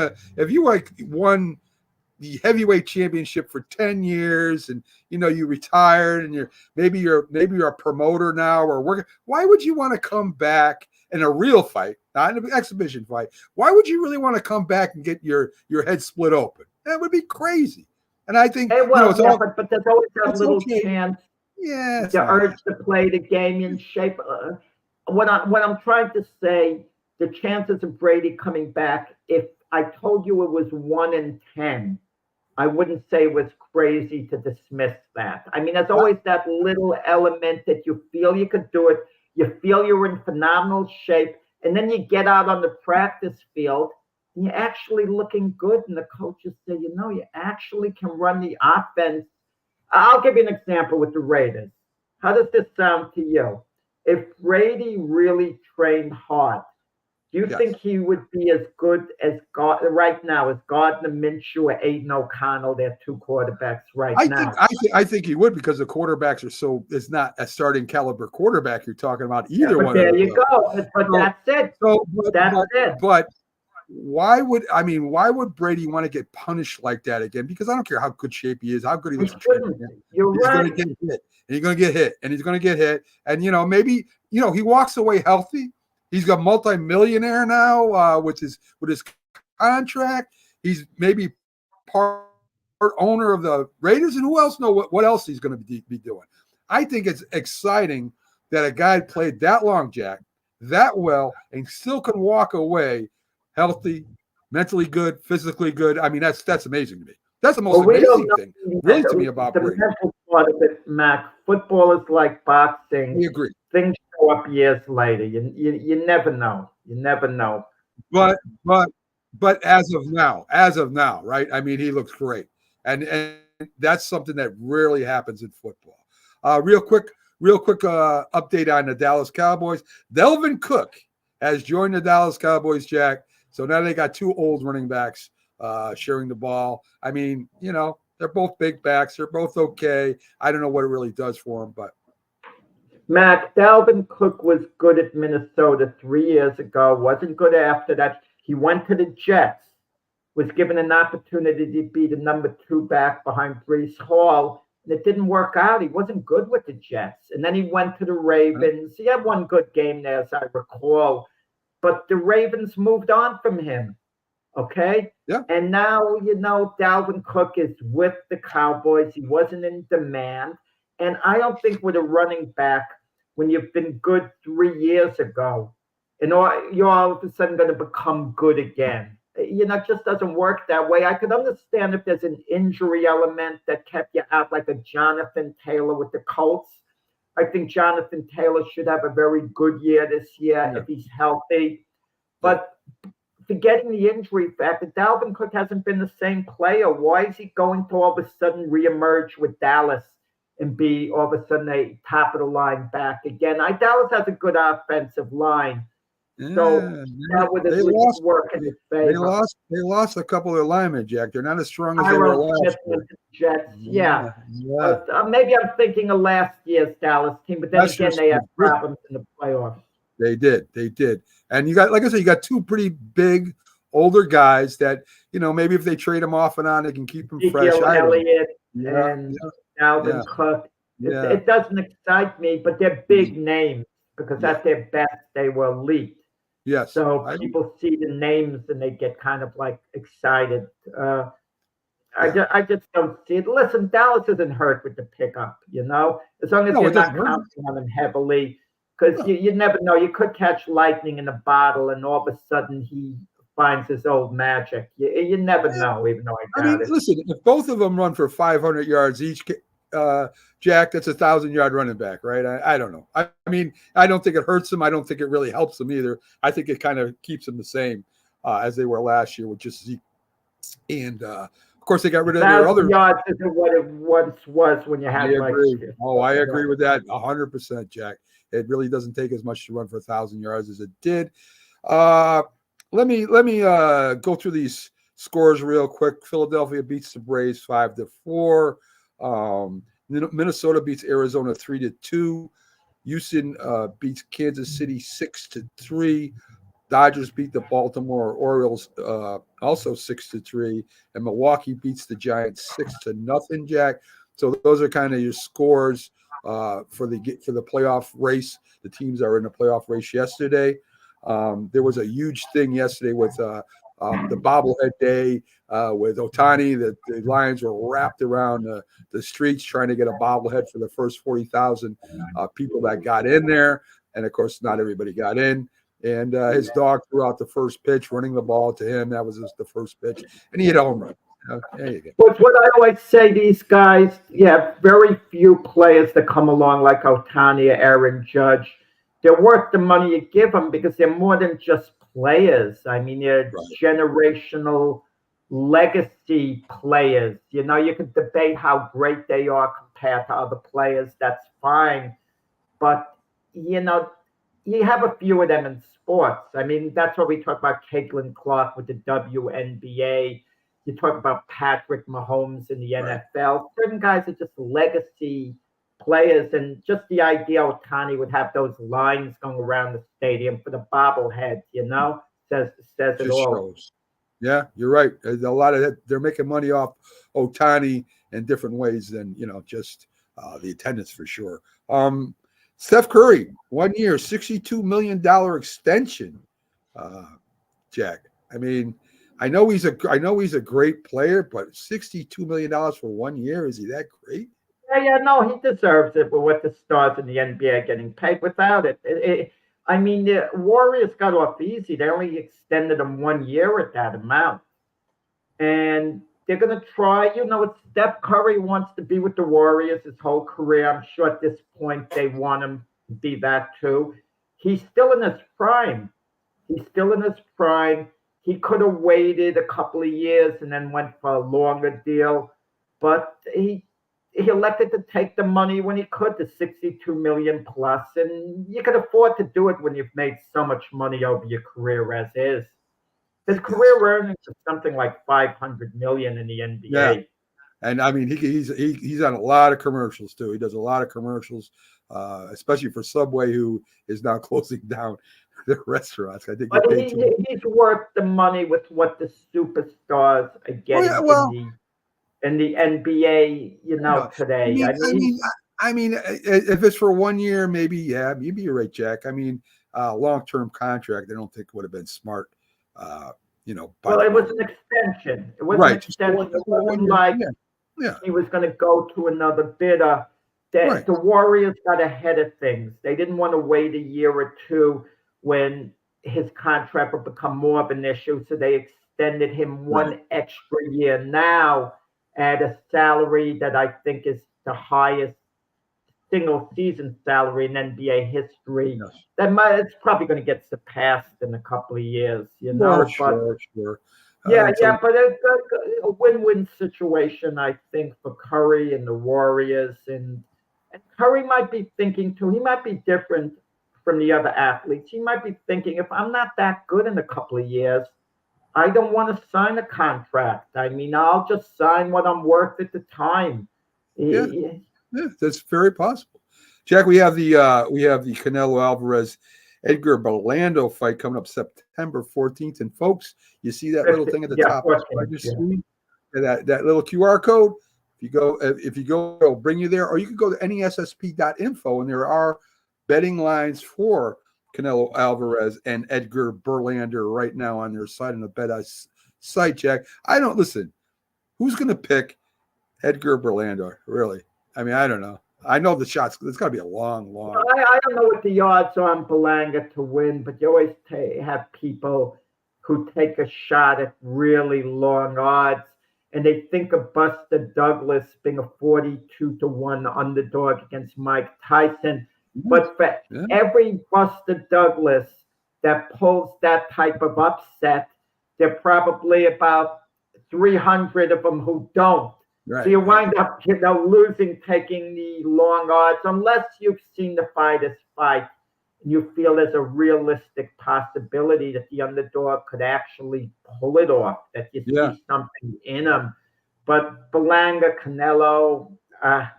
the heavyweight championship for 10 years, and you retired, and you're a promoter now or working, why would you want to come back in a real fight, not an exhibition fight? Why would you really want to come back and get your head split open? That would be crazy. And I think but there's always that little chance. Yeah, the urge to play the game in shape. What I'm trying to say, the chances of Brady coming back, if I told you it was 1 in 10, I wouldn't say it was crazy to dismiss that. I mean, there's always that little element that you feel you could do it. You feel you're in phenomenal shape, and then you get out on the practice field, and you're actually looking good, and the coaches say, you actually can run the offense. I'll give you an example with the Raiders. How does this sound to you? If Brady really trained hard, do you think he would be as good as right now as Gardner Minshew or Aiden O'Connell, their two quarterbacks now? I think he would, because the quarterbacks are it's not a starting caliber quarterback you're talking about either one. There you go. But that's it. That's it. But why would Brady want to get punished like that again? Because I don't care how good shape he is, how good he looks. You're right. He's going to get hit, and he's going to get hit, and he's going to get hit. And, maybe, he walks away healthy. He's got multi-millionaire now with his contract. He's maybe part owner of the Raiders, and who else knows what else he's going to be doing. I think it's exciting that a guy played that long, Jack, that well, and still can walk away healthy, mentally good, physically good. I mean, that's amazing to me. That's the most amazing thing, really, to me about Brady. The mental part of it, Mac. Football is like boxing. We agree. Things show up years later. You never know. You never know. But as of now, right? I mean, he looks great, and that's something that rarely happens in football. Real quick update on the Dallas Cowboys. Delvin Cook has joined the Dallas Cowboys, Jack. So now they got two old running backs sharing the ball. I mean, They're both big backs. They're both okay. I don't know what it really does for them, but Mac, Dalvin Cook was good at Minnesota 3 years ago, wasn't good after that. He went to the Jets, was given an opportunity to be the number 2 back behind Breece Hall, and it didn't work out. He wasn't good with the Jets. And then he went to the Ravens. He had one good game there, as I recall, but the Ravens moved on from him. Okay? Yeah. And now, Dalvin Cook is with the Cowboys. He wasn't in demand. And I don't think with a running back, when you've been good 3 years ago, you're all of a sudden going to become good again. It just doesn't work that way. I could understand if there's an injury element that kept you out, like a Jonathan Taylor with the Colts. I think Jonathan Taylor should have a very good year this year if he's healthy. But forgetting the injury factor, Dalvin Cook hasn't been the same player. Why is he going to all of a sudden reemerge with Dallas and be all of a sudden a top of the line back again? Dallas has a good offensive line. So that would at least work in his favor. They lost a couple of their linemen, Jack. They're not as strong as they were Tyrone last Smith year. with the Jets, yeah. Yeah. But, maybe I'm thinking of last year's Dallas team, but then Last again, year's they had team. problems in the playoffs. They did. And you got, like I said, you got 2 pretty big older guys that, maybe if they trade them off and on, they can keep them fresh. Ezekiel Elliott Yeah, and Dalvin yeah. Cook. Yeah. It doesn't excite me, but they're big names because at their best, they were elite. Yes. So people see the names and they get kind of like excited. I just don't see it. Listen, Dallas isn't hurt with the pickup, as long as you're not counting on him heavily, because you never know. You could catch lightning in a bottle and all of a sudden he finds his old magic. You never know, even though I doubt it. Listen, if both of them run for 500 yards each, Jack, that's 1,000-yard running back, right? I don't know. I mean, I don't think it hurts them. I don't think it really helps them either. I think it kind of keeps them the same as they were last year with just Zeke. And, of course, they got rid of their other yards isn't what it once was when you had I agree with that 100%, Jack. It really doesn't take as much to run for 1,000 yards as it did. Let me go through these scores real quick. Philadelphia beats the Braves 5-4. Minnesota beats Arizona 3-2. Houston beats Kansas City 6-3. Dodgers beat the Baltimore Orioles also 6-3, and Milwaukee beats the Giants 6-0. Jack. So those are kind of your scores for the playoff race. The teams that are in the playoff race yesterday. There was a huge thing yesterday with the bobblehead day with Ohtani. The Lions were wrapped around the streets trying to get a bobblehead for the first 40,000 people that got in there. And, of course, not everybody got in. And his dog threw out the first pitch, running the ball to him. That was the first pitch. And he hit a home run. There you go. But what I always say, these guys, very few players that come along like Ohtani or Aaron Judge. They're worth the money you give them because they're more than just players. I mean, they're generational legacy players. You can debate how great they are compared to other players. That's fine. But, you have a few of them in sports. I mean, that's what we talk about Caitlin Clark with the WNBA. You talk about Patrick Mahomes in the NFL. Certain guys are just legacy players, and just the idea Ohtani would have those lines going around the stadium for the bobblehead, says it all. Shows. Yeah, you're right. There's a lot of that. They're making money off Ohtani in different ways than just the attendance for sure. Steph Curry, 1 year, $62 million extension. Jack, I mean, I know he's a great player, but $62 million for 1 year, is he that great? No, he deserves it. But what the stars in the NBA are getting paid without it. I mean, the Warriors got off easy. They only extended him 1 year at that amount. And they're going to try, Steph Curry wants to be with the Warriors his whole career. I'm sure at this point they want him to be that too. He's still in his prime. He could have waited a couple of years and then went for a longer deal. But he elected to take the money when he could, the $62 million plus. And you can afford to do it when you've made so much money over your career as is. His career earnings is something like $500 million in the NBA. And I mean, he's on a lot of commercials too. He does a lot of commercials, especially for Subway, who is now closing down their restaurants. I think But they paid too much. he's worth the money with what the superstars are getting in the NBA, today. I mean, if it's for 1 year, maybe you're right, Jack. I mean, long-term contract, I don't think would have been smart. Well, it was an extension. It was an extension. It wasn't like he was going to go to another bidder. The Warriors got ahead of things. They didn't want to wait a year or two when his contract would become more of an issue, so they extended him one extra year now at a salary that I think is the highest single season salary in NBA history. Yes. It's probably going to get surpassed in a couple of years, Sure. But it's a win-win situation, I think, for Curry and the Warriors. And Curry might be thinking too, he might be different from the other athletes. He might be thinking, if I'm not that good in a couple of years, I don't want to sign a contract. I mean, I'll just sign what I'm worth at the time. Yeah, that's very possible. Jack, we have the Canelo Alvarez Edgar Berlando fight coming up September 14th. And folks, you see that little thing at the top of the screen, that little QR code. If you go, it'll bring you there, or you can go to nessp.info, and there are betting lines for Canelo Alvarez and Edgar Berlando right now on their site, on the Bet site, Jack. Who's going to pick Edgar Berlando, really? I mean, I don't know. I know the shots. It's got to be a long. I don't know what the odds are on Berlanga to win, but you always have people who take a shot at really long odds, and they think of Buster Douglas being a 42-1 underdog against Mike Tyson. But for every Buster Douglas that pulls that type of upset, there are probably about 300 of them who don't. So you wind up, losing, taking the long odds, unless you've seen the fighters fight and you feel there's a realistic possibility that the underdog could actually pull it off, that you see something in them. But Berlanga, Canelo, I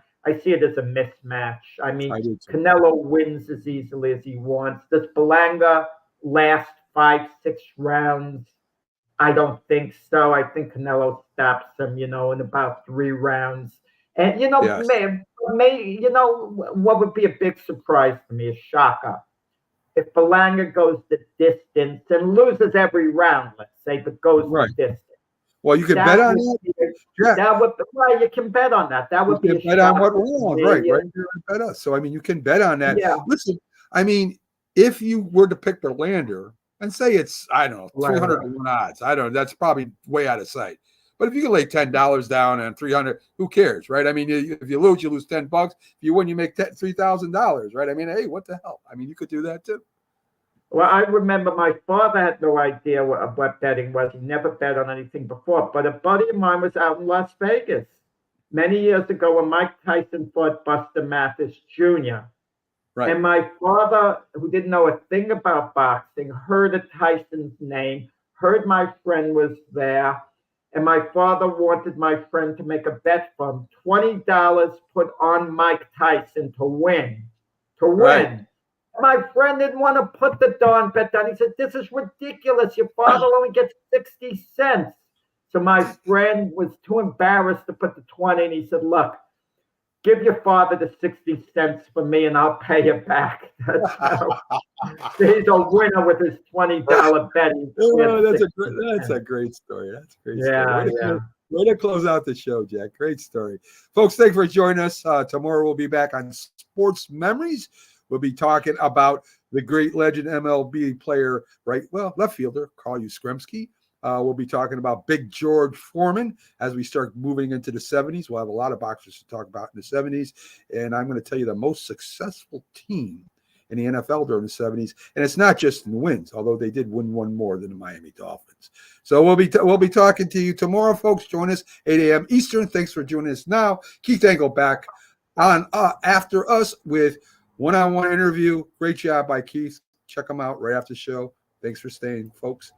see it as a mismatch. I mean, Canelo wins as easily as he wants. Does Berlanga last 5-6 rounds? I don't think so. I think Canelo stops him, in about 3 rounds. And, what would be a big surprise to me, a shocker, if Berlanga goes the distance and loses every round, let's say, but goes the distance. Well, you can bet on that. You can bet on that. That would be a bet on what round, right? Bet us. So I mean, you can bet on that. Yeah. Listen, I mean, if you were to pick Berlando, and say it's, I don't know, 300-1 odds. I don't know. That's probably way out of sight. But if you can lay $10 down on 300, who cares, right? I mean, if you lose $10. If you win, you make $3,000, right? I mean, hey, what the hell? I mean, you could do that too. Well, I remember my father had no idea what betting was. He never bet on anything before. But a buddy of mine was out in Las Vegas many years ago when Mike Tyson fought Buster Mathis Jr. Right. And my father, who didn't know a thing about boxing, heard of Tyson's name, heard my friend was there, and my father wanted my friend to make a bet for him, $20 put on Mike Tyson to win. Right. My friend didn't want to put the darn bet down. He said, this is ridiculous. Your father only gets 60 cents. So my friend was too embarrassed to put the 20, and he said, look, give your father the 60 cents for me, and I'll pay you back. He's a winner with his $20 bet. That's a great story. That's a great story. Way to close out the show, Jack. Great story. Folks, thanks for joining us. Tomorrow we'll be back on Sports Memories. We'll be talking about the great legend MLB player, left fielder, Carl Yastrzemski. We'll be talking about Big George Foreman as we start moving into the 70s. We'll have a lot of boxers to talk about in the 70s. And I'm going to tell you the most successful team in the NFL during the 70s. And it's not just in wins, although they did win one more than the Miami Dolphins. So we'll be talking to you tomorrow, folks. Join us 8 a.m. Eastern. Thanks for joining us now. Keith Engel back on after us with one-on-one interview. Great job by Keith. Check him out right after the show. Thanks for staying, folks.